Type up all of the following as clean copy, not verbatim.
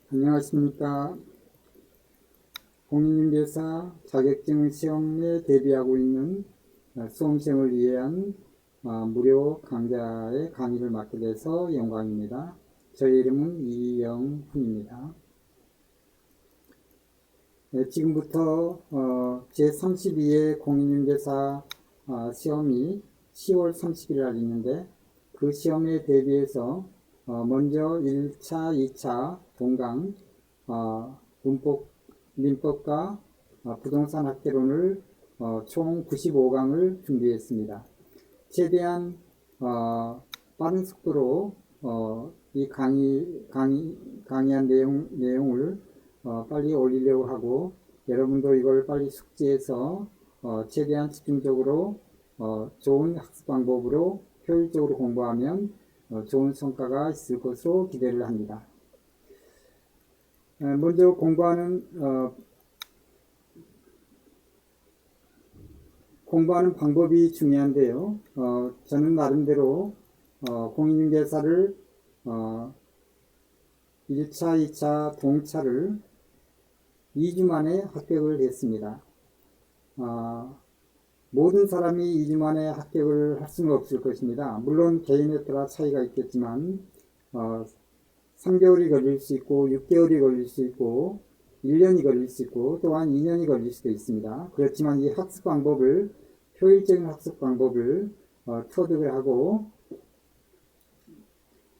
안녕하십니까. 공인중개사 자격증 시험에 대비하고 있는 수험생을 위한 무료 강좌의 강의를 맡게 돼서 영광입니다. 저의 이름은 이영훈입니다. 지금부터 제32회 공인중개사 시험이 10월 30일 날 있는데, 그 시험에 대비해서 먼저 1차, 2차 동강 민법과 부동산 학개론을 총 95강을 준비했습니다. 최대한 빠른 속도로 이 강의한 내용을 빨리 올리려고 하고, 여러분도 이걸 빨리 숙지해서 최대한 집중적으로 좋은 학습 방법으로 효율적으로 공부하면 좋은 성과가 있을 것으로 기대를 합니다. 먼저 공부하는 방법이 중요한데요. 저는 나름대로 공인중개사를 1차, 2차, 동차를 2주 만에 합격을 했습니다. 모든 사람이 2주 만에 합격을 할 수는 없을 것입니다. 물론 개인에 따라 차이가 있겠지만 3개월이 걸릴 수 있고 6개월이 걸릴 수 있고 1년이 걸릴 수 있고 또한 2년이 걸릴 수도 있습니다. 그렇지만 이 학습 방법을, 효율적인 학습 방법을 터득을 하고,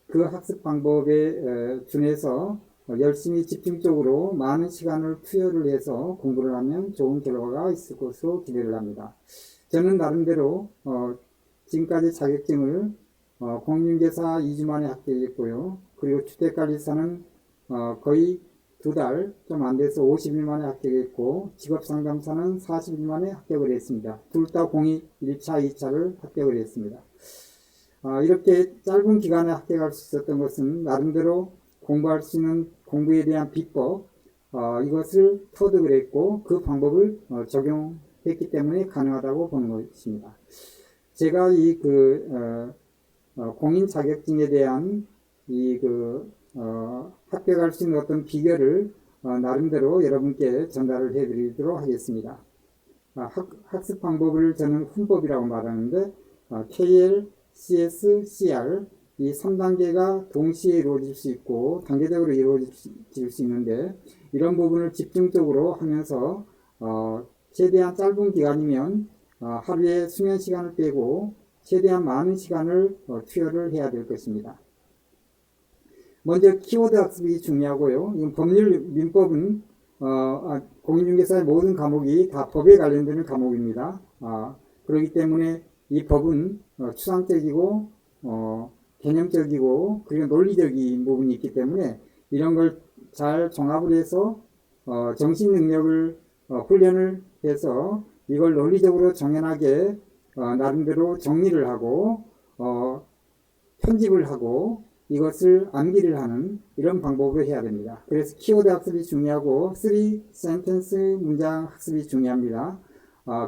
그 학습 방법에 준해서 열심히 집중적으로 많은 시간을 투여를 해서 공부를 하면 좋은 결과가 있을 것으로 기대를 합니다. 저는 나름대로 지금까지 자격증을 공인중개사 2주 만에 합격했고요. 그리고 주택관리사는 거의 2달 좀 안 돼서 50일 만에 합격했고, 직업상담사는 40일 만에 합격을 했습니다. 둘 다 공이 1차, 2차를 합격을 했습니다. 이렇게 짧은 기간에 합격할 수 있었던 것은 나름대로 공부할 수 있는 공부에 대한 비법, 이것을 터득을 했고 그 방법을 적용했기 때문에 가능하다고 보는 것입니다. 제가 이 공인 자격증에 대한 합격할 수 있는 어떤 비결을 나름대로 여러분께 전달을 해드리도록 하겠습니다. 학습 방법을 저는 훈법이라고 말하는데, KL, CS, CR 이 3단계가 동시에 이루어질 수 있고 단계적으로 이루어질 수 있는데, 이런 부분을 집중적으로 하면서 최대한 짧은 기간이면 하루에 수면 시간을 빼고 최대한 많은 시간을 투여를 해야 될 것입니다. 먼저 키워드 학습이 중요하고요. 법률 민법은 공인중개사의 모든 과목이 다 법에 관련되는 과목입니다. 그렇기 때문에 이 법은 추상적이고 개념적이고 그리고 논리적인 부분이 있기 때문에 이런 걸 잘 종합을 해서 정신 능력을 훈련을 해서 이걸 논리적으로 정연하게 나름대로 정리를 하고 편집을 하고 이것을 암기를 하는 이런 방법을 해야 됩니다. 그래서 키워드 학습이 중요하고 3센텐스 문장 학습이 중요합니다.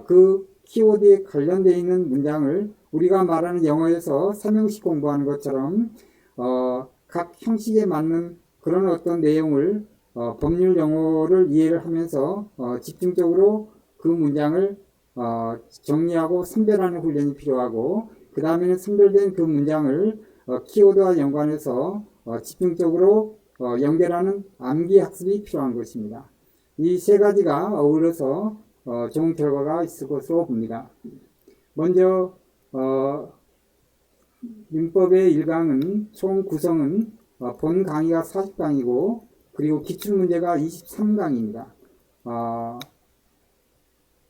그 키워드에 관련되어 있는 문장을 우리가 말하는 영어에서 3형식 공부하는 것처럼 각 형식에 맞는 그런 어떤 내용을 법률 용어를 이해를 하면서 집중적으로 그 문장을 정리하고 선별하는 훈련이 필요하고, 그 다음에는 선별된 그 문장을 키워드와 연관해서 집중적으로 연결하는 암기 학습이 필요한 것입니다. 이 세 가지가 어우러서 좋은 결과가 있을 것으로 봅니다. 먼저 민법의 1강은 총 구성은 본 강의가 40강이고 그리고 기출문제가 23강입니다.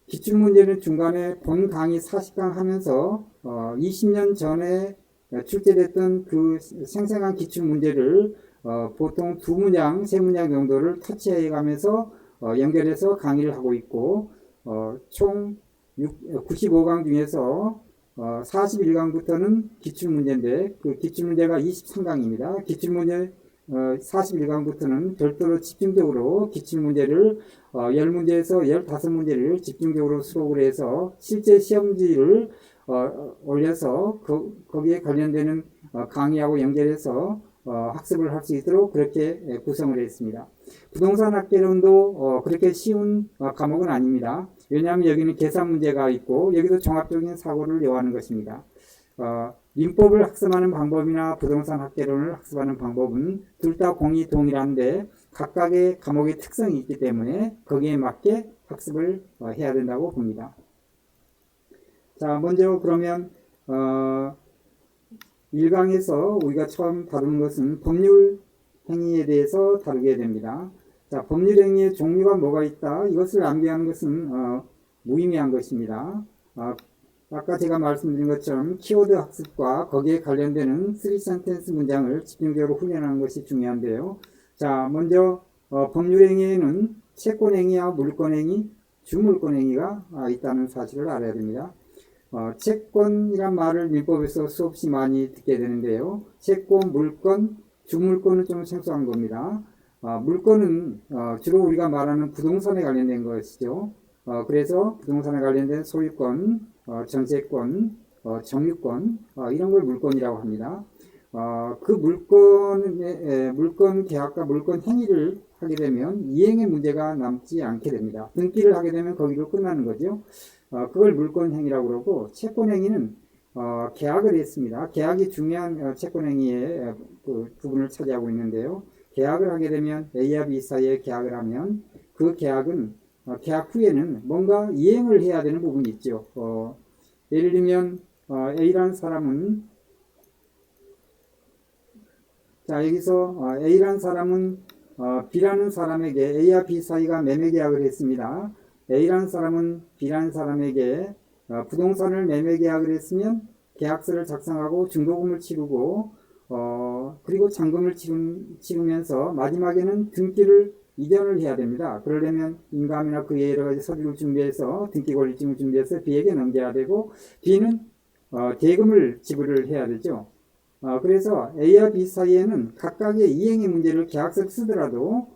기출문제는 중간에 본 강의 40강 하면서 20년 전에 출제됐던 그 생생한 기출문제를 보통 2문장, 3문장 정도를 터치해 가면서 연결해서 강의를 하고 있고, 총 95강 중에서 41강부터는 기출문제인데 그 기출문제가 23강입니다. 기출문제 41강부터는 별도로 집중적으로 기출문제를 10문제에서 15문제를 집중적으로 수록을 해서 실제 시험지를 올려서 거기에 관련되는 강의하고 연결해서 학습을 할 수 있도록 그렇게 구성을 했습니다. 부동산 학개론도 그렇게 쉬운 과목은 아닙니다. 왜냐하면 여기는 계산 문제가 있고 여기도 종합적인 사고를 요하는 것입니다. 민법을 학습하는 방법이나 부동산 학개론을 학습하는 방법은 둘 다 공이 동일한데 각각의 과목의 특성이 있기 때문에 거기에 맞게 학습을 해야 된다고 봅니다. 자, 먼저 그러면 1강에서 우리가 처음 다루는 것은 법률 행위에 대해서 다루게 됩니다. 자, 법률 행위의 종류가 뭐가 있다? 이것을 암기하는 것은 무의미한 것입니다. 아까 제가 말씀드린 것처럼 키워드 학습과 거기에 관련되는 3센텐스 문장을 집중적으로 훈련하는 것이 중요한데요. 자, 먼저 법률 행위에는 채권행위와 물권행위, 주물권행위가 있다는 사실을 알아야 됩니다. 채권이란 말을 민법에서 수없이 많이 듣게 되는데요. 채권, 물권, 주물권은 좀 생소한 겁니다. 물권은 주로 우리가 말하는 부동산에 관련된 것이죠. 그래서 부동산에 관련된 소유권, 전세권, 점유권 이런 걸 물권이라고 합니다. 그 물권 계약과 물권 행위를 하게 되면 이행의 문제가 남지 않게 됩니다. 등기를 하게 되면 거기로 끝나는 거죠. 그걸 물권 행위라고 그러고 채권 행위는 계약을 했습니다. 계약이 중요한 채권 행위의 그 부분을 차지하고 있는데요. 계약을 하게 되면 A와 B 사이에 계약을 하면 그 계약은 계약 후에는 뭔가 이행을 해야 되는 부분이 있죠. 예를 들면 A라는 사람은 자 여기서 A라는 사람은 B라는 사람에게 A와 B 사이가 매매 계약을 했습니다. A라는 사람은 B라는 사람에게 부동산을 매매 계약을 했으면 계약서를 작성하고 중도금을 치르고 그리고 잔금을 치르면서 마지막에는 등기를 이전을 해야 됩니다. 그러려면 인감이나 그 여러 가지 서류를 준비해서 등기 권리증을 준비해서 B에게 넘겨야 되고 B는 대금을 지불을 해야 되죠. 그래서 A와 B 사이에는 각각의 이행의 문제를 계약서를 쓰더라도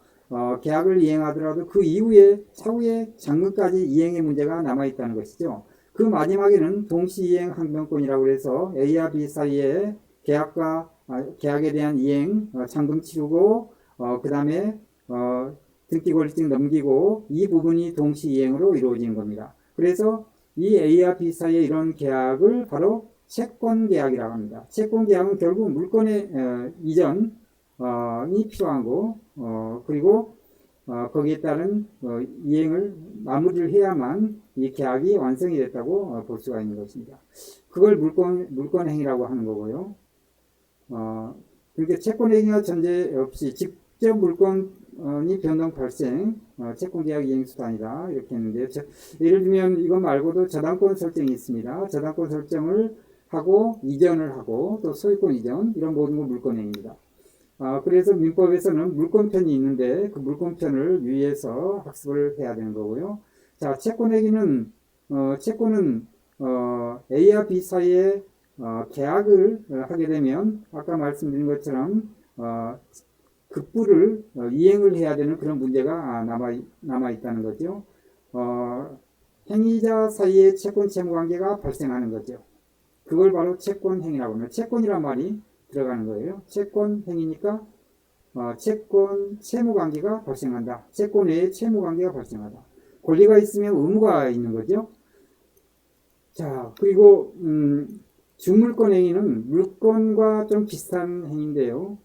계약을 이행하더라도 그 이후에 차후에 잔금까지 이행의 문제가 남아있다는 것이죠. 그 마지막에는 동시이행 항변권이라고 해서 A와 B 사이에 계약에 대한 이행, 잔금 치르고 그 다음에 등기 권리증 넘기고 이 부분이 동시이행으로 이루어지는 겁니다. 그래서 이 A와 B 사이의 이런 계약을 바로 채권 계약이라고 합니다. 채권 계약은 결국 물권의 이전이 필요하고 그리고 거기에 따른 이행을 마무리를 해야만 이 계약이 완성이 됐다고 볼 수가 있는 것입니다. 그걸 물권 행위라고 하는 거고요. 그러니까 채권 행위와 전제 없이 직접 물권이 변동 발생, 채권 계약 이행 수단이다 이렇게 했는데 예를 들면 이거 말고도 저당권 설정이 있습니다. 저당권 설정을 하고 이전을 하고 또 소유권 이전 이런 모든 건 물권행위입니다. 그래서 민법에서는 물권편이 있는데 그 물권편을 유의해서 학습을 해야 되는 거고요. 자, 채권행위는 채권은 A와 B 사이에 계약을 하게 되면 아까 말씀드린 것처럼 급부를 이행을 해야 되는 그런 문제가 남아 있다는 거죠. 행위자 사이에 채권 채무 관계가 발생하는 거죠. 그걸 바로 채권 행위라고 합니다. 채권이란 말이 들어가는 거예요. 채권 행위니까 채권 채무 관계가 발생한다. 채권 외에 채무 관계가 발생하다. 권리가 있으면 의무가 있는 거죠. 자, 그리고 주물권 행위는 물권과 좀 비슷한 행위인데요.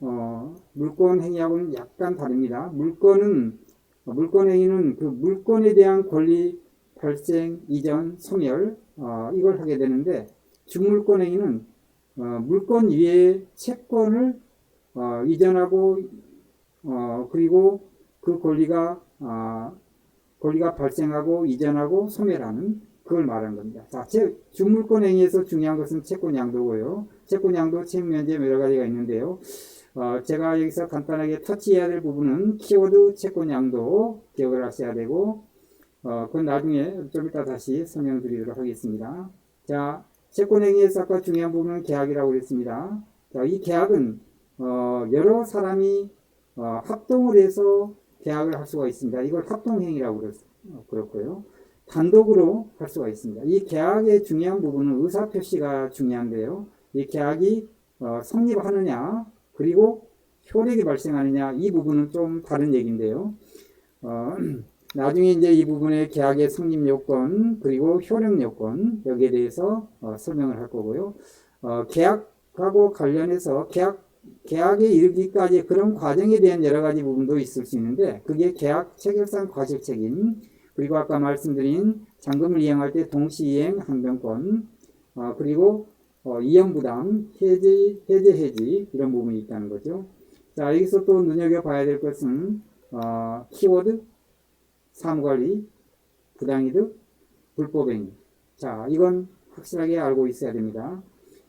물권 행위하고는 약간 다릅니다. 물권 행위는 그 물권에 대한 권리 발생, 이전, 소멸 이걸 하게 되는데 주물권 행위는 물권 위에 채권을 이전하고 그리고 그 권리가 발생하고 이전하고 소멸하는 그걸 말하는 겁니다. 자, 주물권 행위에서 중요한 것은 채권 양도고요. 채권 양도, 채무 면제 여러 가지가 있는데요. 제가 여기서 간단하게 터치해야 될 부분은 키워드 채권 양도 기억을 하셔야 되고 그건 나중에 좀 이따 다시 설명드리도록 하겠습니다. 자, 채권행위에서 아까 중요한 부분은 계약이라고 했습니다. 자, 이 계약은 여러 사람이 합동을 해서 계약을 할 수가 있습니다. 이걸 합동행위라고 그렇고요. 단독으로 할 수가 있습니다. 이 계약의 중요한 부분은 의사표시가 중요한데요. 이 계약이 성립하느냐 그리고 효력이 발생하느냐, 이 부분은 좀 다른 얘기인데요. 나중에 이제 이 부분의 계약의 성립 요건 그리고 효력 요건 여기에 대해서 설명을 할 거고요. 계약하고 관련해서 계약에 이르기까지 그런 과정에 대한 여러 가지 부분도 있을 수 있는데 그게 계약 체결상 과실 책임 그리고 아까 말씀드린 잔금을 이행할 때 동시이행 항변권 그리고 이연부담 해지 이런 부분이 있다는 거죠. 자, 여기서 또 눈여겨봐야 될 것은 키워드 사무관리, 부당이득, 불법행위. 자, 이건 확실하게 알고 있어야 됩니다.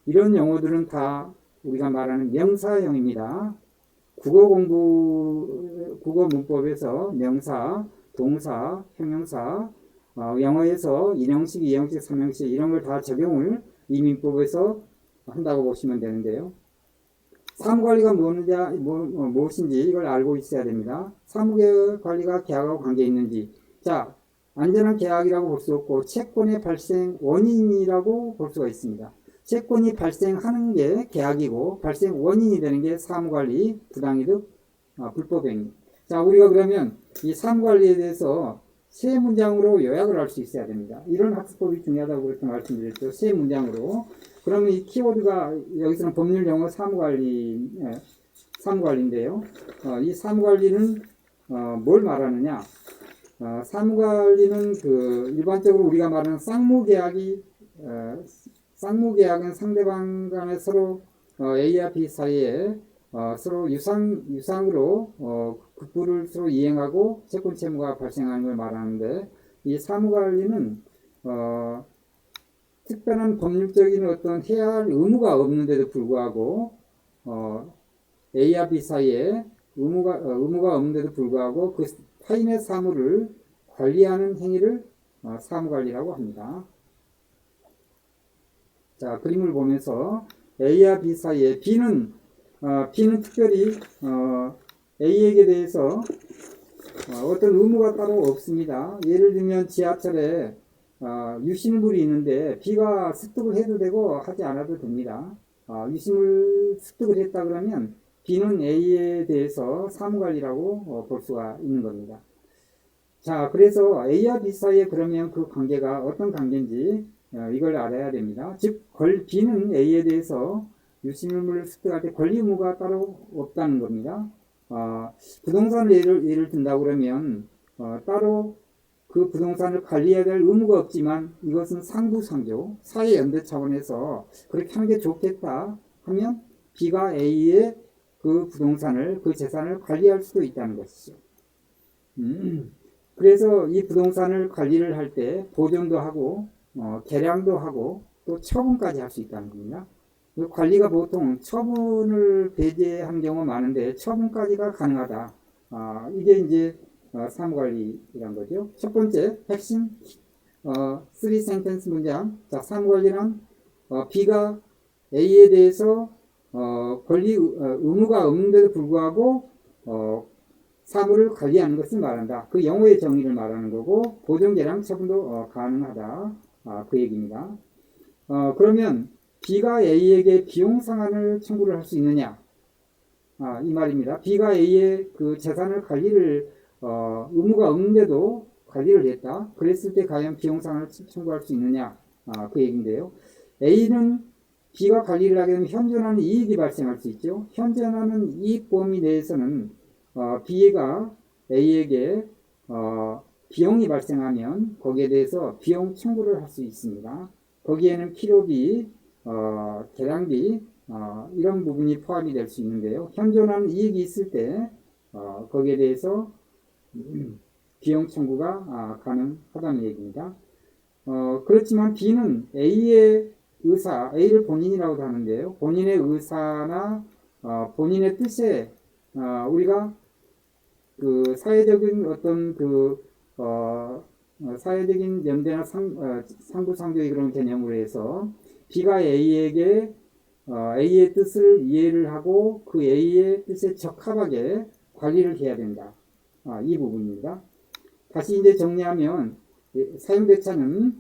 이런 용어들은 다 우리가 말하는 명사형입니다. 국어 문법에서 명사, 동사, 형용사, 영어에서 1형식, 2형식, 3형식 이런 걸 다 적용을 이 민법에서 한다고 보시면 되는데요. 사무관리가 무엇인지 이걸 알고 있어야 됩니다. 사무관리가 계약하고 관계 있는지. 자, 안전한 계약이라고 볼 수 없고 채권의 발생 원인이라고 볼 수가 있습니다. 채권이 발생하는 게 계약이고 발생 원인이 되는 게 사무관리, 부당이득, 불법행위. 자, 우리가 그러면 이 사무관리에 대해서 세 문장으로 요약을 할 수 있어야 됩니다. 이런 학습법이 중요하다고 그렇게 말씀드렸죠. 세 문장으로. 그러면 이 키워드가 여기서는 법률 용어 사무관리인데요. 이 사무관리는 뭘 말하느냐? 사무관리는 그 일반적으로 우리가 말하는 쌍무계약은 상대방 간에 서로 A와 B 사이에 서로 유상으로 급부를 서로 이행하고 채권 채무가 발생하는 걸 말하는데 이 사무관리는 특별한 법률적인 어떤 해야 할 의무가 없는데도 불구하고 A와 B 사이에 의무가 없는데도 불구하고 그 타인의 사무를 관리하는 행위를 사무관리라고 합니다. 자, 그림을 보면서 A와 B 사이에 B는 특별히 A에게 대해서 어떤 의무가 따로 없습니다. 예를 들면 지하철에 유실물이 있는데 B가 습득을 해도 되고 하지 않아도 됩니다. 유실물 습득을 했다 그러면 B는 A에 대해서 사무관리라고 볼 수가 있는 겁니다. 자, 그래서 A와 B 사이에 그러면 그 관계가 어떤 관계인지 이걸 알아야 됩니다. 즉, B는 A에 대해서 유실물을 습득할 때 권리 의무가 따로 없다는 겁니다. 부동산 예를 든다고 그러면 따로 그 부동산을 관리해야 될 의무가 없지만 이것은 상부상조, 사회연대 차원에서 그렇게 하는 게 좋겠다 하면 B가 A의 그 부동산을, 그 재산을 관리할 수도 있다는 것이죠. 그래서 이 부동산을 관리를 할 때 보존도 하고 개량도 하고 또 처분까지 할 수 있다는 겁니다. 관리가 보통 처분을 배제한 경우가 많은데 처분까지가 가능하다. 이게 이제 사무관리란 거죠. 첫 번째 핵심 3 센텐스 문장. 자, 사무관리란 B가 A에 대해서 의무가 없는데도 불구하고 사무를 관리하는 것을 말한다. 그 영어의 정의를 말하는 거고 보존 개량 처분도 가능하다. 그 얘기입니다. 그러면 B가 A에게 비용 상환을 청구를 할 수 있느냐? 이 말입니다. B가 A의 그 재산을 관리를 의무가 없는데도 관리를 했다. 그랬을 때 과연 비용 상환을 청구할 수 있느냐? 그 얘기인데요. A는 B가 관리를 하게 되면 현존하는 이익이 발생할 수 있죠. 현존하는 이익 범위 내에서는 B가 A에게 비용이 발생하면 거기에 대해서 비용 청구를 할 수 있습니다. 거기에는 필요비, 개량비 이런 부분이 포함이 될 수 있는데요. 현존하는 이익이 있을 때 거기에 대해서 비용 청구가 가능하다는 얘기입니다. 그렇지만 B는 A의 의사, A를 본인이라고도 하는데요. 본인의 의사나 본인의 뜻에 우리가 그 사회적인 어떤 사회적인 연대나 상부상조의 그런 개념으로 해서 B가 A에게 A의 뜻을 이해를 하고 그 A의 뜻에 적합하게 관리를 해야 된다. 이 부분입니다. 다시 이제 정리하면 사용대차는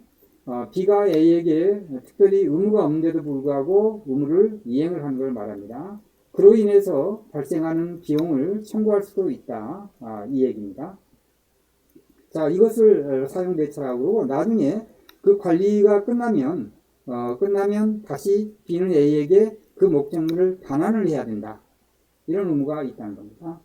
B가 A에게 특별히 의무가 없는데도 불구하고 의무를 이행을 하는 걸 말합니다. 그로 인해서 발생하는 비용을 청구할 수도 있다. 이 얘기입니다. 자, 이것을 사용대차라고 나중에 그 관리가 끝나면 다시 B는 A에게 그 목적물을 반환을 해야 된다. 이런 의무가 있다는 겁니다.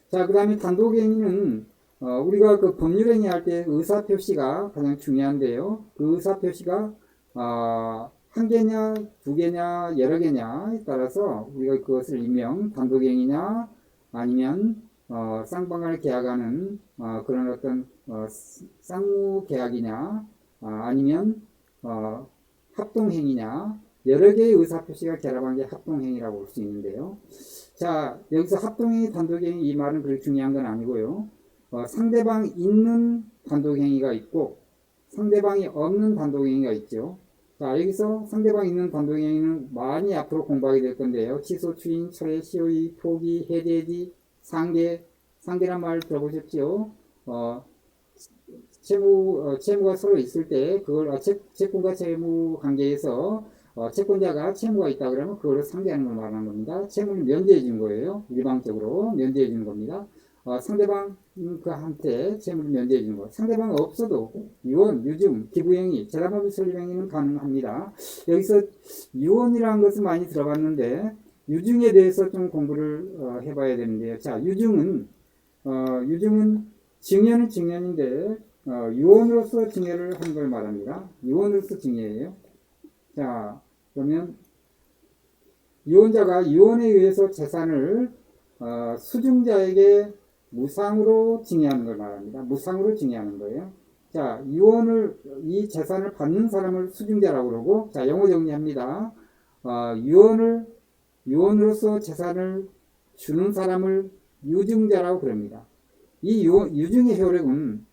자, 그 다음에 단독행위는 우리가 그 법률행위 할 때 의사표시가 가장 중요한데요. 그 의사표시가 한 개냐, 두 개냐, 여러 개냐에 따라서 우리가 그것을 일명 단독행위냐 아니면 쌍방을 계약하는 그런 어떤 쌍무 계약이냐 아니면 합동행위냐, 여러 개의 의사표시가 결합한 게 합동행위라고 볼 수 있는데요. 자, 여기서 합동행위, 단독행위 이 말은 그렇게 중요한 건 아니고요. 상대방이 있는 단독행위가 있고 상대방이 없는 단독행위가 있죠. 자, 여기서 상대방이 있는 단독행위는 많이 앞으로 공부하게 될 건데요. 취소, 추인, 철회, 시효의, 포기, 해제지, 상계란 말 들어보셨죠? 채무가 서로 있을 때 그걸 채권과 채무 관계에서 채권자가 채무가 있다 그러면 그걸 상대하는 걸 말하는 겁니다. 채무를 면제해 준 거예요. 일방적으로 면제해 주는 겁니다. 상대방 그한테 채무를 면제해 주는 거. 상대방 없어도 유언, 유증, 기부행위, 재산법인 설립행위는 가능합니다. 여기서 유언이라는 것을 많이 들어봤는데 유증에 대해서 좀 공부를 해봐야 되는데요. 자, 유증은 증여는 증여인데 유언으로서 증여를 한 걸 말합니다. 유언으로서 증여예요. 자, 그러면 유언자가 유언에 의해서 재산을 수증자에게 무상으로 증여하는 걸 말합니다. 무상으로 증여하는 거예요. 자, 이 재산을 받는 사람을 수증자라고 그러고, 자, 영어 정리합니다. 유언으로서 재산을 주는 사람을 유증자라고 그럽니다. 이 유증의 효력은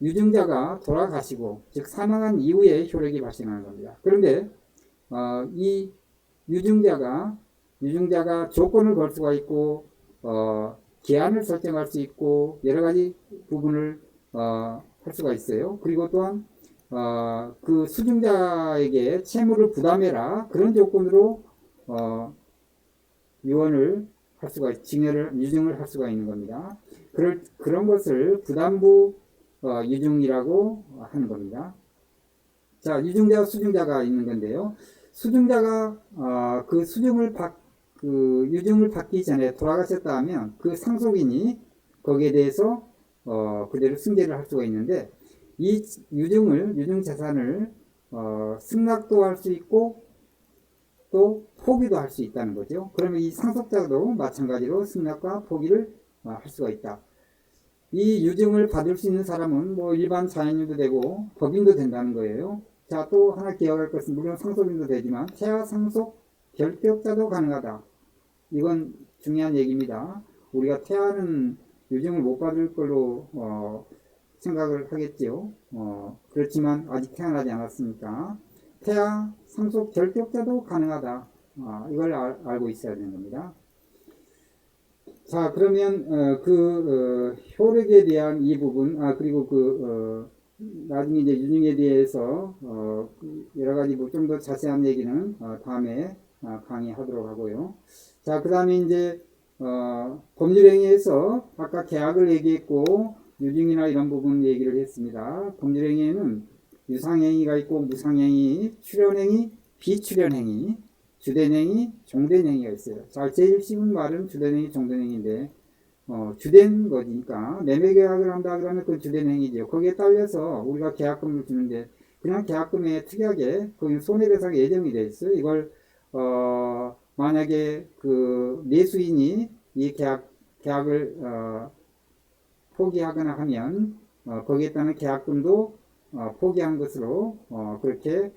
유증자가 돌아가시고 즉 사망한 이후에 효력이 발생하는 겁니다. 그런데 이 유증자가 조건을 걸 수가 있고 기한을 설정할 수 있고 여러 가지 부분을 할 수가 있어요. 그리고 또한 그 수증자에게 채무를 부담해라 그런 조건으로 유언을 할 수가 유증을 할 수가 있는 겁니다. 그런 것을 부담부 유증이라고 하는 겁니다. 자, 유증자와 수증자가 있는 건데요. 수증자가 그 유증을 받기 전에 돌아가셨다 하면 그 상속인이 거기에 대해서 그대로 승계를 할 수가 있는데 이 유증 재산을 승낙도 할 수 있고 또 포기도 할 수 있다는 거죠. 그러면 이 상속자도 마찬가지로 승낙과 포기를 할 수가 있다. 이 유증을 받을 수 있는 사람은 뭐 일반 자연인도 되고 법인도 된다는 거예요. 자, 또 하나 기억할 것은 물론 상속인도 되지만 태아 상속 결격자도 가능하다. 이건 중요한 얘기입니다. 우리가 태아는 유증을 못 받을 걸로 생각을 하겠지요. 그렇지만 아직 태어나지 않았으니까 태아 상속 결격자도 가능하다. 이걸 알고 있어야 되는 겁니다. 자, 그러면 효력에 대한 이 부분, 그리고 나중에 이제 유증에 대해서 여러 가지 뭐 좀 더 자세한 얘기는 다음에 강의하도록 하고요. 자, 그 다음에 이제 법률행위에서 아까 계약을 얘기했고 유증이나 이런 부분 얘기를 했습니다. 법률행위에는 유상행위가 있고 무상행위, 출연행위, 비출연행위, 주된행위, 종된행위가 있어요. 자, 제일 쉬운 말은 주된행위, 종된행위인데 주된 거니까 매매계약을 한다 그러면 그 주된행위죠. 거기에 딸려서 우리가 계약금을 주는데 그냥 계약금에 특이하게 거기 손해배상 예정이 돼 있어요. 이걸 만약에 그 내수인이 이 계약을 포기하거나 하면 거기에 따른 계약금도 포기한 것으로 그렇게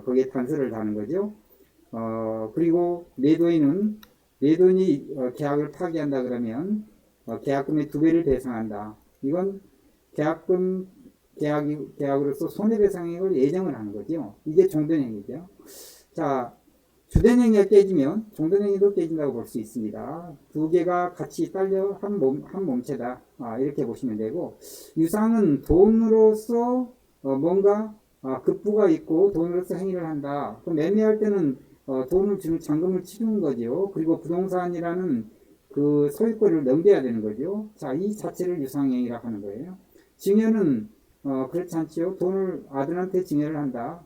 거기에 단서를 다는 거죠. 그리고 내도인이 계약을 파기한다 그러면 계약금의 2배를 배상한다. 이건 계약으로서 손해배상액을 예정을 하는 거죠. 이게 종전행위죠. 자, 주된행위가 깨지면 종전행위도 깨진다고 볼 수 있습니다. 두 개가 같이 딸려 한 몸체다. 이렇게 보시면 되고, 유상은 돈으로서 뭔가 급부가 있고 돈으로서 행위를 한다. 그럼 매매할 때는 돈을 주는 잔금을 치르는 거죠. 그리고 부동산이라는 그 소유권을 넘겨야 되는 거죠. 자, 이 자체를 유상행위라고 하는 거예요. 증여는 그렇지 않죠. 돈을 아들한테 증여를 한다.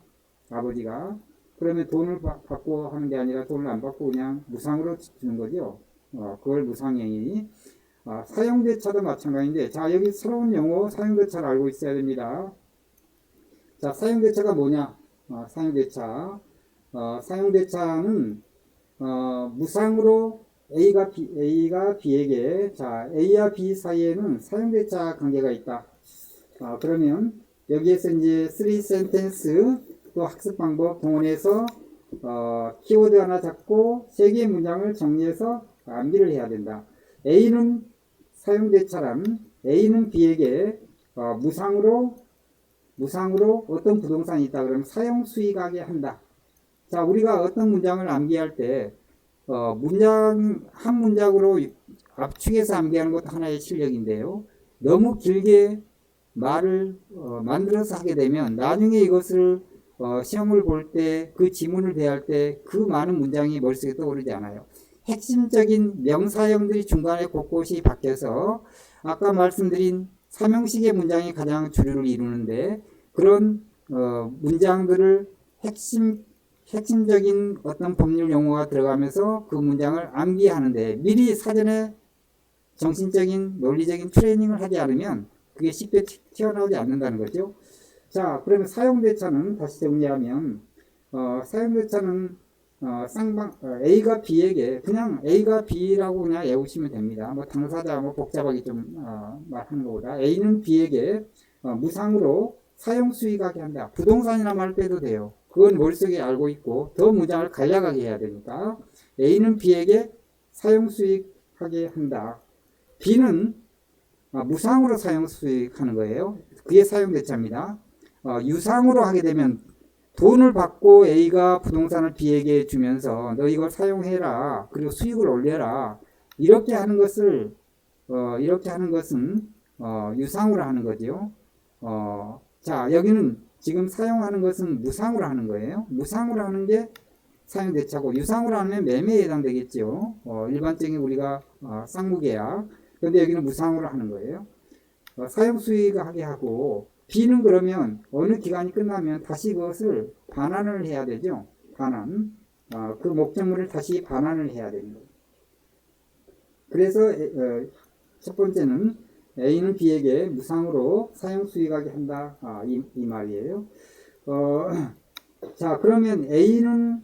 아버지가. 그러면 돈을 받고 하는 게 아니라 돈을 안 받고 그냥 무상으로 주는 거죠. 그걸 무상행위. 사용대차도 마찬가지인데, 자, 여기 새로운 용어 사용대차를 알고 있어야 됩니다. 자, 사용대차가 뭐냐? 사용대차는 무상으로 A가 B에게, 자, A와 B 사이에는 사용대차 관계가 있다. 그러면 여기에서 이제 3센텐스 또 학습 방법 동원해서 키워드 하나 잡고 3개의 문장을 정리해서 암기를 해야 된다. A는 사용대차란 A는 B에게 무상으로 어떤 부동산이 있다 그러면 사용 수익하게 한다. 자, 우리가 어떤 문장을 암기할 때 문장 한 문장으로 압축해서 암기하는 것도 하나의 실력인데요. 너무 길게 말을 만들어서 하게 되면 나중에 이것을 시험을 볼 때 그 지문을 대할 때 그 많은 문장이 머릿속에 떠오르지 않아요. 핵심적인 명사형들이 중간에 곳곳이 바뀌어서 아까 말씀드린 삼형식의 문장이 가장 주류를 이루는데 그런 문장들을 핵심적인 어떤 법률 용어가 들어가면서 그 문장을 암기하는데 미리 사전에 정신적인 논리적인 트레이닝을 하지 않으면 그게 쉽게 튀어나오지 않는다는 거죠. 자, 그러면 사용대차는 다시 정리하면 사용대차는 A가 B에게 그냥 A가 B라고 그냥 외우시면 됩니다. 뭐 당사자 뭐 복잡하게 좀 말하는 것보다 A는 B에게 무상으로 사용 수익하게 한다. 부동산이나 말 때도 돼요. 그건 머릿속에 알고 있고 더 문장을 간략하게 해야 되니까 A는 B에게 사용 수익하게 한다. B는 무상으로 사용 수익하는 거예요. 그게 사용대차입니다. 유상으로 하게 되면 돈을 받고 A가 부동산을 B에게 주면서 너 이걸 사용해라. 그리고 수익을 올려라. 이렇게 하는 것은 유상으로 하는 거죠. 자, 여기는 지금 사용하는 것은 무상으로 하는 거예요. 무상으로 하는 게 사용대차고 유상으로 하면 매매에 해당되겠죠. 일반적인 우리가 쌍무계약. 근데 여기는 무상으로 하는 거예요. 사용 수익하게 하고 B는 그러면 어느 기간이 끝나면 다시 그것을 반환을 해야 되죠. 반환. 그 목적물을 다시 반환을 해야 됩니다. 그래서 첫 번째는 A는 B에게 무상으로 사용 수익하게 한다. 이 말이에요. 자, 그러면 A는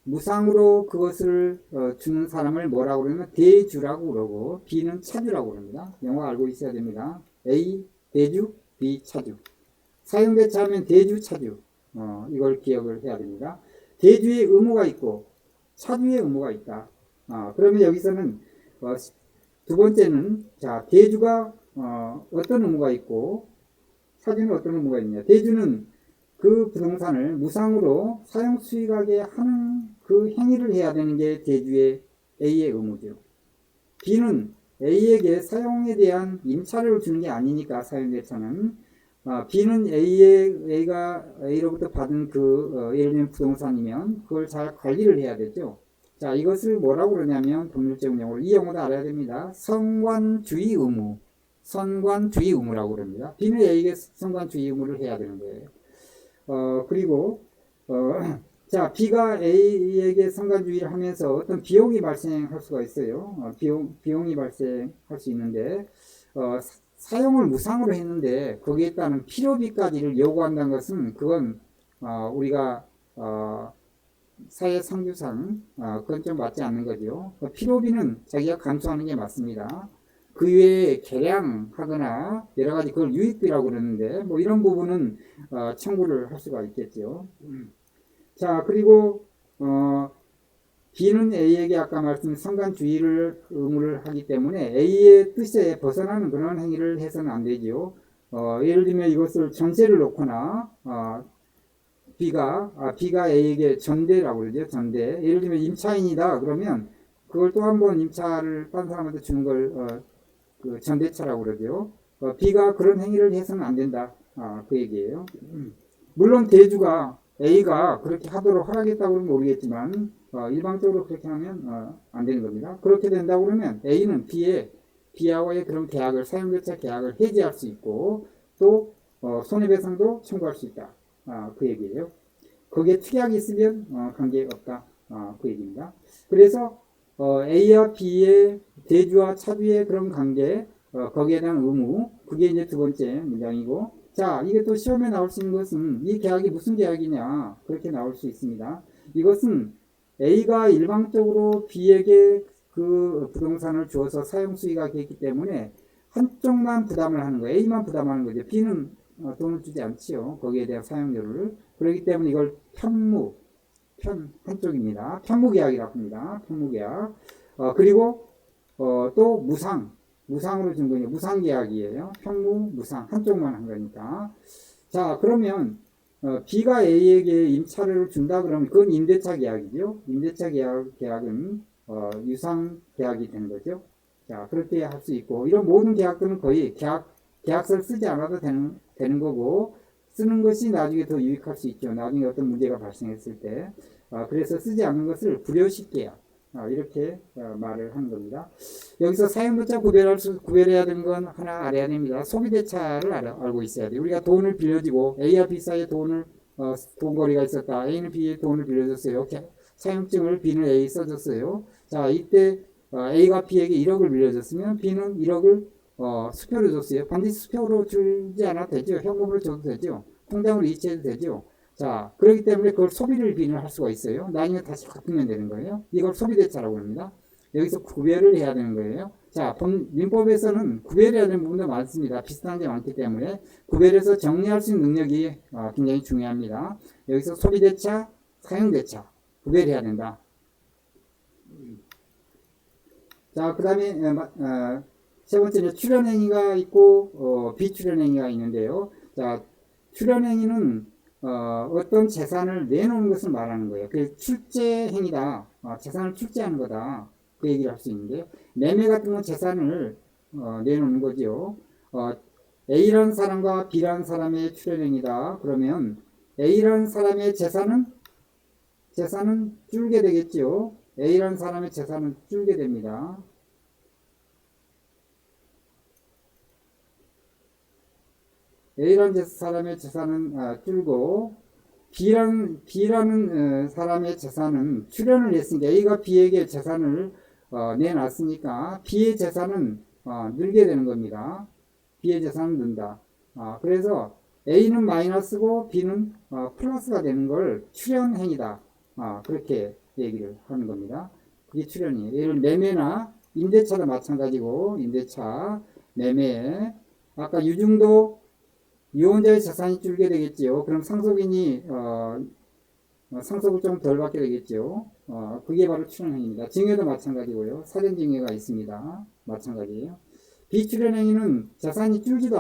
무상으로 그것을 주는 사람을 뭐라고 그러면 대주라고 그러고 B는 차주라고 그럽니다. 영어 알고 있어야 됩니다. A 대주, B 차주. 사용대차 하면 대주, 차주. 이걸 기억을 해야 됩니다. 대주의 의무가 있고 차주의 의무가 있다. 그러면 여기서는 두 번째는 자, 대주가 어떤 의무가 있고 차주는 어떤 의무가 있냐. 대주는 그 부동산을 무상으로 사용 수익하게 하는 그 행위를 해야 되는 게 대주의 A의 의무죠. B는 A에게 사용에 대한 임차료를 주는 게 아니니까 사용대차는 B는 A가 A로부터 받은 예를 들면 부동산이면 그걸 잘 관리를 해야 되죠. 자, 이것을 뭐라고 그러냐면 법률적 용어로 이 용어도 알아야 됩니다. 선관주의 의무. 선관주의 의무라고 그럽니다. B는 A에게 선관주의 의무를 해야 되는 거예요. 그리고 자, B가 A에게 선관주의를 하면서 어떤 비용이 발생할 수가 있어요. 비용이 발생할 수 있는데 사용을 무상으로 했는데 거기에 따른 필요비까지를 요구한다는 것은 그건 우리가 사회 상규상 그건 좀 맞지 않는 거죠. 필요비는 자기가 감수하는 게 맞습니다. 그 외에 개량하거나 여러 가지 그걸 유익비라고 그러는데 뭐 이런 부분은 청구를 할 수가 있겠죠. 자, 그리고 B는 A에게 아까 말씀드린 선관주의를 의무를 하기 때문에 A의 뜻에 벗어나는 그런 행위를 해서는 안 되죠. 예를 들면 이것을 전세를 놓거나 B가 A에게 전대라고 그러죠. 전대. 예를 들면 임차인이다 그러면 그걸 또 한 번 임차를 딴 사람한테 주는 걸 그 전대차라고 그러죠. B가 그런 행위를 해서는 안 된다. 그 얘기예요. 물론 대주가 A가 그렇게 하도록 허락했다고는 모르겠지만 일방적으로 그렇게 하면 안 되는 겁니다. 그렇게 된다고 그러면 A는 B하고의 그런 계약을 사용대차 계약을 해지할 수 있고 또 손해배상도 청구할 수 있다. 그 얘기예요. 거기에 특약이 있으면 관계 없다. 그 얘기입니다. 그래서 A와 B의 대주와 차주의 그런 관계 거기에 대한 의무 그게 이제 두 번째 문장이고 자 이게 또 시험에 나올 수 있는 것은 이 계약이 무슨 계약이냐 그렇게 나올 수 있습니다. 이것은 A가 일방적으로 B에게 그 부동산을 주어서 사용 수익하게 했기 때문에 한쪽만 부담을 하는 거예요. A만 부담하는 거죠. B는 돈을 주지 않지요. 거기에 대한 사용료를. 그렇기 때문에 이걸 한쪽입니다. 편무계약이라고 합니다. 편무계약. 그리고 또 무상으로 준 거예요. 무상계약이에요. 무상 한쪽만 한 거니까. 자 그러면 B가 A에게 임차료를 준다 그러면 그건 임대차 계약이죠. 임대차 계약은 유상 계약이 되는 거죠. 자 그렇게 할 수 있고 이런 모든 계약들은 거의 계약서를 쓰지 않아도 되는 거고 쓰는 것이 나중에 더 유익할 수 있죠. 나중에 어떤 문제가 발생했을 때 그래서 쓰지 않는 것을 불효식 계약 이렇게 말을 하는 겁니다. 여기서 사용대차 구별해야 되는 건 하나 알아야 됩니다. 소비대차를 알고 있어야 돼요. 우리가 돈을 빌려주고 A와 B 사이에 돈 거래가 있었다. A는 B에 돈을 빌려줬어요. 사용증을 B는 A 써줬어요. 자 이때 A가 B에게 1억을 빌려줬으면 B는 1억을 수표로 줬어요. 반드시 수표로 주지 않아도 되죠. 현금으로 줘도 되죠. 통장으로 이체해도 되죠. 자, 그렇기 때문에 그걸 소비를 B는 할 수가 있어요. 나중에 다시 갚으면 되는 거예요. 이걸 소비대차라고 합니다. 여기서 구별을 해야 되는 거예요. 자, 민법에서는 구별해야 되는 부분도 많습니다. 비슷한 게 많기 때문에 구별해서 정리할 수 있는 능력이 굉장히 중요합니다. 여기서 소비대차, 사용대차 구별해야 된다. 자, 그 다음에 세 번째는 출연행위가 있고 비출연행위가 있는데요. 자, 출연행위는 어떤 재산을 내놓는 것을 말하는 거예요. 그 출제행위다. 재산을 출제하는 거다. 그 얘기를 할 수 있는데 매매 같은 건 재산을 내놓는 거죠. A라는 사람과 B라는 사람의 출연행위다. 그러면 A라는 사람의 재산은 줄게 되겠죠. A라는 사람의 재산은 줄게 됩니다. A라는 사람의 재산은 줄고 B라는 사람의 재산은 출연을 했으니까 A가 B에게 재산을 내놨으니까 B의 재산은 늘게 되는 겁니다. B의 재산은 는다. 그래서 A는 마이너스고 B는 플러스가 되는 걸 출연행위다. 그렇게 얘기를 하는 겁니다. 그게 출연이에요. 예를 매매나 임대차도 마찬가지고 임대차, 매매 아까 유증도 이혼자의 재산이 줄게 되겠지요. 그럼 상속인이 상속을 좀 덜 받게 되겠죠. 그게 바로 출연행위입니다. 증여도 마찬가지고요. 사전증여가 있습니다. 마찬가지예요. 비출연행위는 재산이 줄지도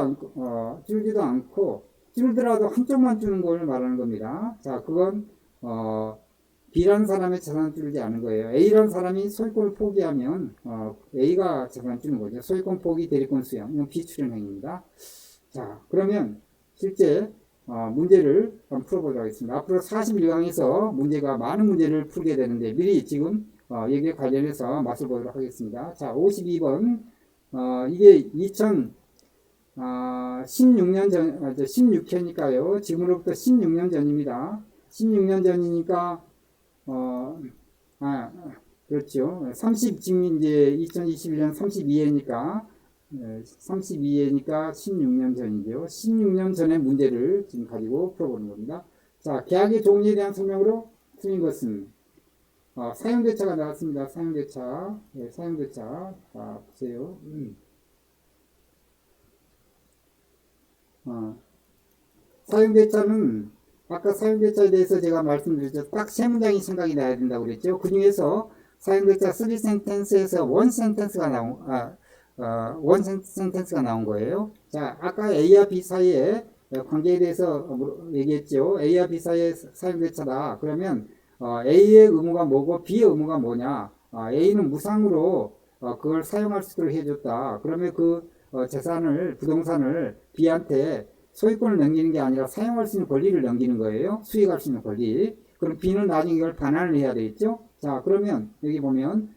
않고 줄더라도 한쪽만 주는 걸 말하는 겁니다. 자, 그건 B라는 사람의 재산을 줄지 않은 거예요. A라는 사람이 소유권을 포기하면 A가 재산을 주는 거죠. 소유권 포기, 대리권 수용. 이건 비출연행위입니다. 자, 그러면 실제 문제를 한번 풀어보도록 하겠습니다. 앞으로 41강에서 많은 문제를 풀게 되는데 미리 지금 여기에 관련해서 맛을 보도록 하겠습니다. 자, 52번 이게 2016년 전, 16회니까요. 지금으로부터 16년 전입니다. 16년 전이니까 그렇죠. 지금 이제 2021년 32회니까 16년 전이죠. 16년 전의 문제를 지금 가지고 풀어보는 겁니다. 자, 계약의 종류에 대한 설명으로 틀린 것은 사용대차가 나왔습니다. 사용대차. 네, 사용대차. 자, 보세요. 사용대차는 아까 사용대차에 대해서 제가 말씀드렸죠. 딱 세 문장이 생각이 나야 된다고 그랬죠. 그 중에서 사용대차 3 센텐스에서 1 센텐스가 원 센텐스가 나온 거예요. 자, 아까 A와 B 사이의 관계에 대해서 얘기했죠. A와 B 사이의 사용대차다. 그러면 A의 의무가 뭐고 B의 의무가 뭐냐? A는 무상으로 그걸 사용할 수 있도록 해줬다. 그러면 그 부동산을 B한테 소유권을 넘기는 게 아니라 사용할 수 있는 권리를 넘기는 거예요. 수익할 수 있는 권리. 그럼 B는 나중에 이걸 반환을 해야 되겠죠. 자, 그러면 여기 보면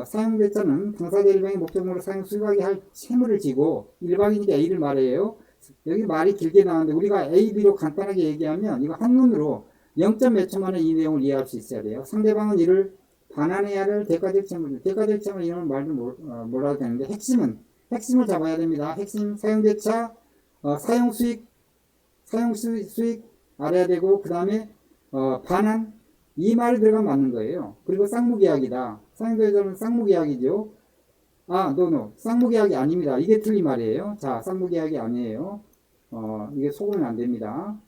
사용대차는 당사자 일방의 목적으로 사용 수익하게 할 채무를 지고 일방이니까 A를 말해요. 여기 말이 길게 나오는데 우리가 A, B로 간단하게 얘기하면 이거 한눈으로 0점 몇 초 만에 이 내용을 이해할 수 있어야 돼요. 상대방은 이를 반환해야 할 대가적 채무를, 대가적 채무 이런 말도 몰라도 되는데 핵심을 잡아야 됩니다. 핵심 사용대차, 사용수익 알아야 되고 그 다음에 반환 이 말이 들어가면 맞는 거예요. 그리고 쌍무계약이다. 사용대차는 쌍무계약이죠. 쌍무계약이 아닙니다. 이게 틀린 말이에요. 자, 쌍무계약이 아니에요. 이게 속으면 안 됩니다.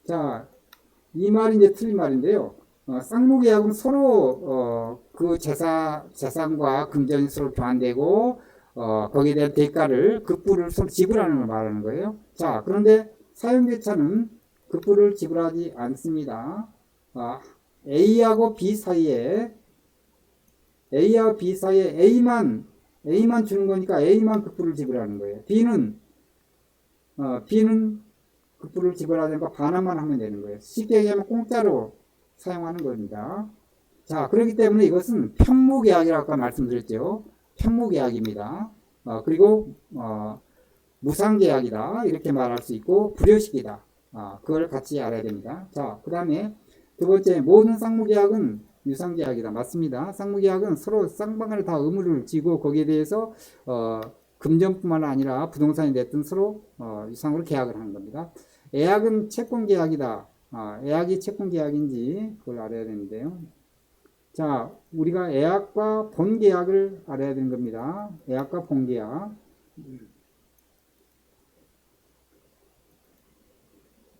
자, 이 말이 이제 틀린 말인데요. 쌍무계약은 서로 그 재산과 금전이 서로 교환되고 거기에 대한 대가를 급부를 서로 지불하는 걸 말하는 거예요. 자, 그런데 사용대차는 급부를 지불하지 않습니다. A하고 B 사이에 A만 주는 거니까 A만 급부를 지불하는 거예요. B는 급부를 지불하니까 반환만 하면 되는 거예요. 쉽게 얘기하면 공짜로 사용하는 겁니다. 자, 그렇기 때문에 이것은 편무계약이라고 아까 말씀드렸죠. 편무계약입니다. 그리고 무상계약이다 이렇게 말할 수 있고 불효식이다. 그걸 같이 알아야 됩니다. 자, 그 다음에 두 번째, 모든 쌍무계약은 유상계약이다. 맞습니다. 쌍무계약은 서로 쌍방간에 다 의무를 지고 거기에 대해서 금전뿐만 아니라 부동산이 됐든 서로 유상으로 계약을 하는 겁니다. 애약은 채권계약이다. 애약이 채권계약인지 그걸 알아야 되는데요. 자, 우리가 애약과 본계약을 알아야 되는 겁니다. 애약과 본계약.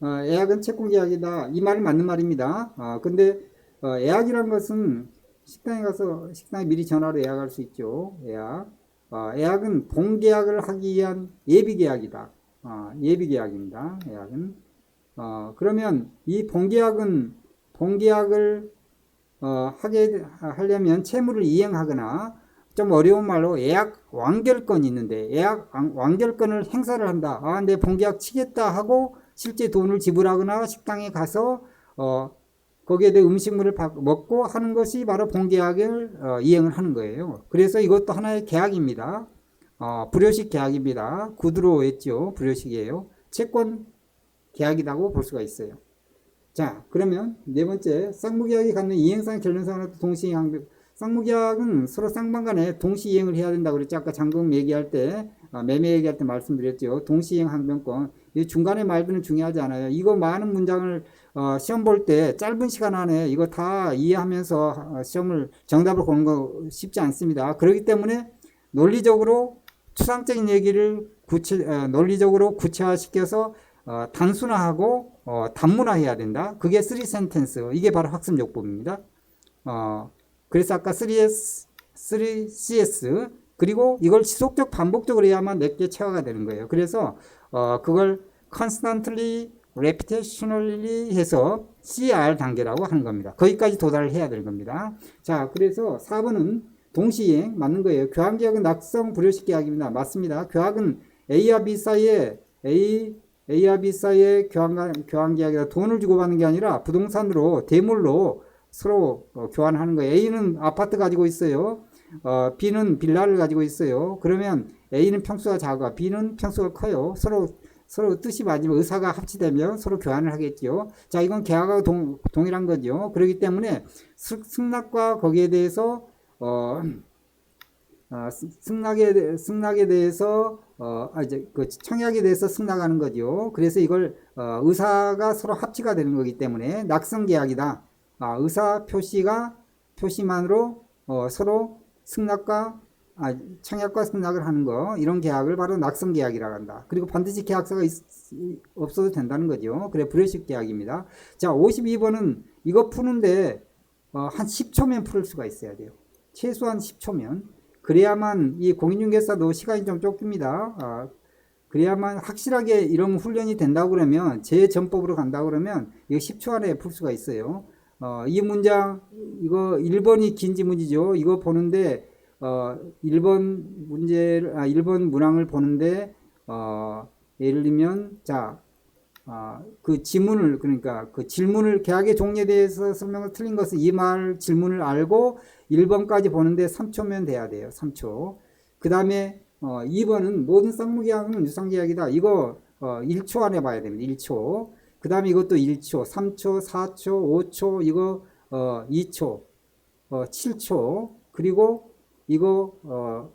애약은 채권계약이다. 이 말은 맞는 말입니다. 근데 애약이란 것은 식당에 미리 전화로 예약할 수 있죠. 애약. 애약은 본계약을 하기 위한 예비계약이다. 예비계약입니다. 애약은. 그러면 이 본계약을 하려면 채무를 이행하거나 좀 어려운 말로 예약 완결권이 있는데 예약 완결권을 행사를 한다. 내 본계약 치겠다 하고 실제 돈을 지불하거나 식당에 가서 거기에 대해 음식물을 먹고 하는 것이 바로 본계약을 이행을 하는 거예요. 그래서 이것도 하나의 계약입니다. 불효식 계약입니다. 구두로 했죠. 불효식이에요. 채권 계약이라고 볼 수가 있어요. 자, 그러면 네 번째, 쌍무계약이 갖는 이행상 결론상으로 동시이행. 쌍무계약은 서로 쌍방간에 동시이행을 해야 된다고 그랬죠. 아까 잔금 얘기할 때, 매매 얘기할 때 말씀드렸죠. 동시이행 항변권. 이 중간에 말들은 중요하지 않아요. 이거 많은 문장을 시험 볼 때 짧은 시간 안에 이거 다 이해하면서 정답을 고는 거 쉽지 않습니다. 그렇기 때문에 논리적으로 추상적인 얘기를 논리적으로 구체화시켜서 단순화하고 단문화해야 된다. 그게 3센텐스. 이게 바로 학습요법입니다. 그래서 아까 3CS 그리고 이걸 지속적 반복적으로 해야만 내게 체화가 되는 거예요. 그래서 그걸 constantly, repetitionally 해서 CR 단계라고 하는 겁니다. 거기까지 도달을 해야 되는 겁니다. 자, 그래서 4번은 동시이행 맞는 거예요. 교환계약은 낙성 불효식 계약입니다. 맞습니다. 교환은 A와 B 사이에 교환계약이라 돈을 주고받는 게 아니라 부동산으로 대물로 서로 교환하는 거예요. A는 아파트 가지고 있어요. B는 빌라를 가지고 있어요. 그러면 A는 평수가 작아, B는 평수가 커요. 서로 뜻이 맞으면 의사가 합치되면 서로 교환을 하겠죠. 자, 이건 계약하고 동일한 거죠. 그렇기 때문에 승낙과 거기에 대해서 승낙에 대해서 이제 그 청약에 대해서 승낙하는 거죠. 그래서 이걸 의사가 서로 합치가 되는 거기 때문에 낙성 계약이다. 의사 표시만으로 서로 승낙과 청약과 승낙을 하는 거, 이런 계약을 바로 낙성 계약이라고 한다. 그리고 반드시 계약서가 없어도 된다는 거죠. 그래, 불효식 계약입니다. 자, 52번은 이거 푸는데 한 10초면 풀 수가 있어야 돼요. 최소한 10초면. 그래야만 이 공인중개사도 시간이 좀 쫓깁니다. 그래야만 확실하게 이런 훈련이 된다고 그러면, 재전법으로 간다고 그러면 이거 10초 안에 풀 수가 있어요. 이 문장, 이거 1번이 긴 지문이죠. 이거 보는데 1번 문제를, 1번 문항을 보는데, 예를 들면, 자, 그 지문을, 그러니까 그 질문을, 계약의 종류에 대해서 설명을 틀린 것은 이 말 질문을 알고 1번까지 보는데 3초면 돼야 돼요. 3초. 그 다음에, 2번은 모든 쌍무계약은 유상계약이다. 이거, 1초 안에 봐야 됩니다. 1초. 그 다음에 이것도 1초, 3초, 4초, 5초, 이거, 2초, 7초. 그리고 이거,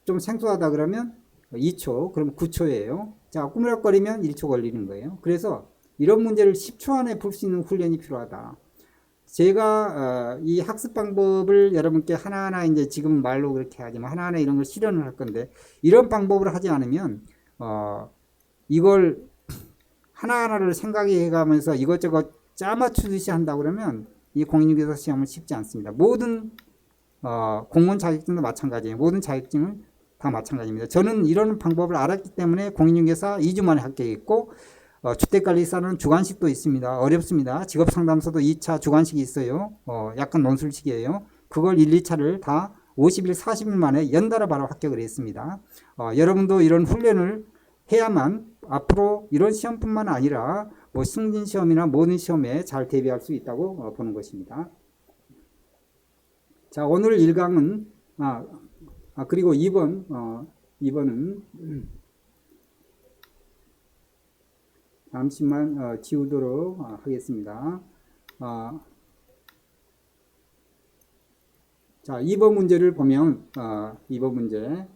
좀 생소하다 그러면 2초, 그럼 9초예요. 자, 꾸물락거리면 1초 걸리는 거예요. 그래서 이런 문제를 10초 안에 풀 수 있는 훈련이 필요하다. 제가 이 학습 방법을 여러분께 하나하나 이제 지금 말로 그렇게 하지만 하나하나 이런 걸 실현을 할 건데, 이런 방법을 하지 않으면 이걸 하나하나를 생각해 가면서 이것저것 짜맞추듯이 한다 그러면 이 공인중개사 시험은 쉽지 않습니다. 모든 공무원 자격증도 마찬가지예요. 모든 자격증은 다 마찬가지입니다. 저는 이런 방법을 알았기 때문에 공인중개사 2주 만에 합격했고, 주택관리사는 주관식도 있습니다. 어렵습니다. 직업상담소도 2차 주관식이 있어요. 약간 논술식이에요. 그걸 1, 2차를 다 50일, 40일 만에 연달아 바로 합격을 했습니다. 여러분도 이런 훈련을 해야만 앞으로 이런 시험뿐만 아니라 뭐 승진시험이나 모든 시험에 잘 대비할 수 있다고 보는 것입니다. 자, 오늘 1강은, 그리고 2번은, 잠시만 지우도록 하겠습니다. 자, 2번 문제를 보면, 2번 문제.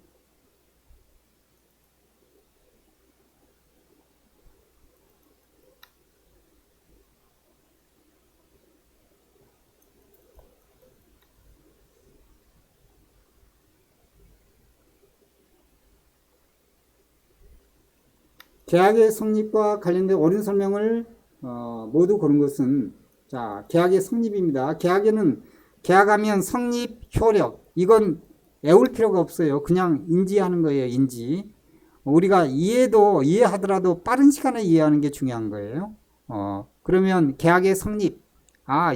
계약의 성립과 관련된 옳은 설명을 모두 고른 것은, 자, 계약의 성립입니다. 계약하면 성립, 효력, 이건 외울 필요가 없어요. 그냥 인지하는 거예요. 인지. 우리가 이해하더라도 빠른 시간에 이해하는 게 중요한 거예요. 그러면 계약의 성립,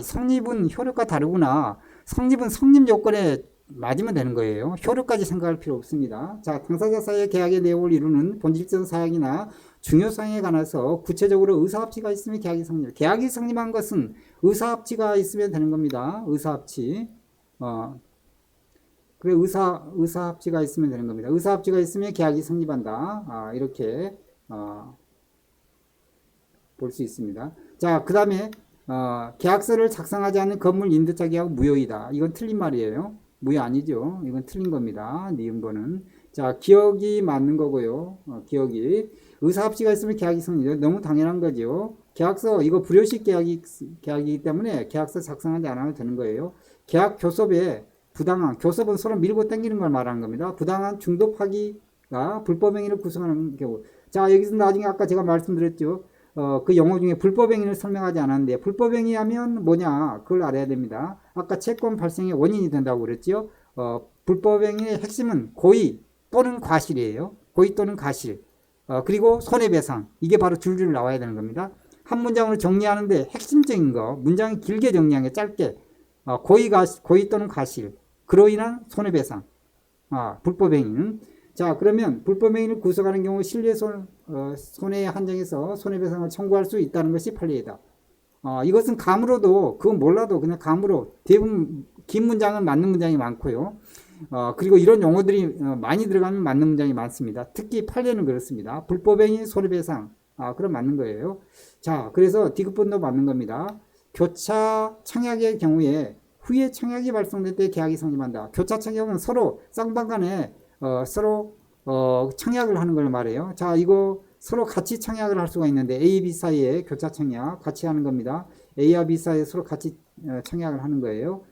성립은 효력과 다르구나. 성립은 성립 요건에 맞으면 되는 거예요. 효력까지 생각할 필요 없습니다. 자, 당사자 사이의 계약의 내용을 이루는 본질적 사항이나 중요사항에 관해서 구체적으로 의사합치가 있으면 계약이 성립. 계약이 성립한 것은 의사합치가 있으면 되는 겁니다. 의사합치. 그래, 의사합치가 있으면 되는 겁니다. 의사합치가 있으면 계약이 성립한다. 이렇게 볼 수 있습니다. 자, 그 다음에 계약서를 작성하지 않는 건물 임대차 계약은 무효이다. 이건 틀린 말이에요. 무효 아니죠. 이건 틀린 겁니다. 니은번은. 자, 기억이 맞는 거고요. 기억이. 의사합치가 있으면 계약이 성립. 너무 당연한 거죠. 계약서, 이거 불효식 계약이기 때문에 계약서 작성하지 않아도 되는 거예요. 계약 교섭에 부당한, 교섭은 서로 밀고 당기는 걸 말하는 겁니다. 부당한 중도파기가 불법행위를 구성하는 경우. 자, 여기서 나중에 아까 제가 말씀드렸죠. 그 용어 중에 불법행위를 설명하지 않았는데, 불법행위 하면 뭐냐, 그걸 알아야 됩니다. 아까 채권 발생의 원인이 된다고 그랬죠. 불법행위의 핵심은 고의 또는 과실이에요. 고의 또는 과실. 그리고 손해배상. 이게 바로 줄줄 나와야 되는 겁니다. 한 문장으로 정리하는데 핵심적인 거, 문장이 길게 정리한 게 짧게. 고의 또는 과실. 그로 인한 손해배상. 불법행위는. 자, 그러면 불법행위를 구성하는 경우 손해에 한정해서 손해배상을 청구할 수 있다는 것이 판례이다. 이것은 감으로도, 그건 몰라도 그냥 감으로, 대부분 긴 문장은 맞는 문장이 많고요. 그리고 이런 용어들이 많이 들어가면 맞는 문장이 많습니다. 특히 판례는 그렇습니다. 불법행위 손해배상. 그럼 맞는 거예요. 자, 그래서 디귿번도 맞는 겁니다. 교차 청약의 경우에 후에 청약이 발생될 때 계약이 성립한다. 교차 청약은 서로 쌍방 간에 서로 청약을 하는 걸 말해요. 자, 이거 서로 같이 청약을 할 수가 있는데 A, B 사이에 교차 청약 같이 하는 겁니다. A와 B 사이에 서로 같이 청약을 하는 거예요.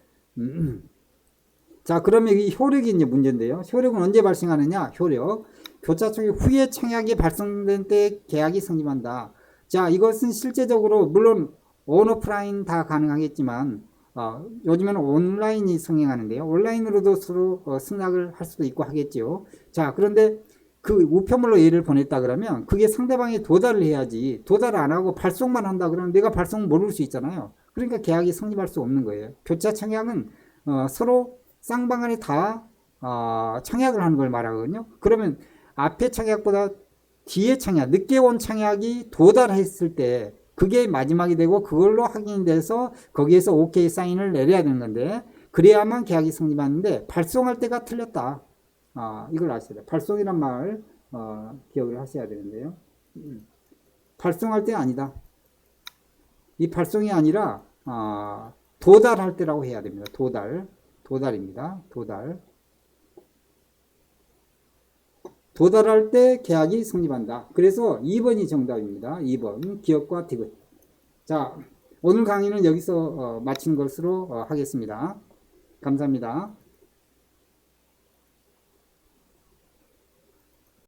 자, 그러면 이 효력이 이제 문제인데요. 효력은 언제 발생하느냐? 효력. 교차 청약 후에 청약이 발생된 때 계약이 성립한다. 자, 이것은 실제적으로 물론 온, 오프라인 다 가능하겠지만 요즘에는 온라인이 성행하는데요. 온라인으로도 서로 승낙을 할 수도 있고 하겠죠. 자, 그런데 그 우편물로 예를 보냈다 그러면 그게 상대방이 도달을 해야지. 도달을 안 하고 발송만 한다 그러면 내가 발송 모를 수 있잖아요. 그러니까 계약이 성립할 수 없는 거예요. 교차 청약은 서로 쌍방 간에 다 청약을 하는 걸 말하거든요. 그러면 앞에 청약보다 뒤에 청약, 늦게 온 청약이 도달했을 때 그게 마지막이 되고 그걸로 확인돼서 거기에서 오케이 사인을 내려야 되는 건데 그래야만 계약이 성립하는데 발송할 때가 틀렸다. 이걸 아셔야 돼요. 발송이란 말 기억을 하셔야 되는데요. 발송할 때 아니다. 이 발송이 아니라 도달할 때라고 해야 됩니다. 도달입니다. 도달할 때 계약이 성립한다. 그래서 2번이 정답입니다. 2번 기업과 디귿. 자, 오늘 강의는 여기서 마친 것으로 하겠습니다. 감사합니다.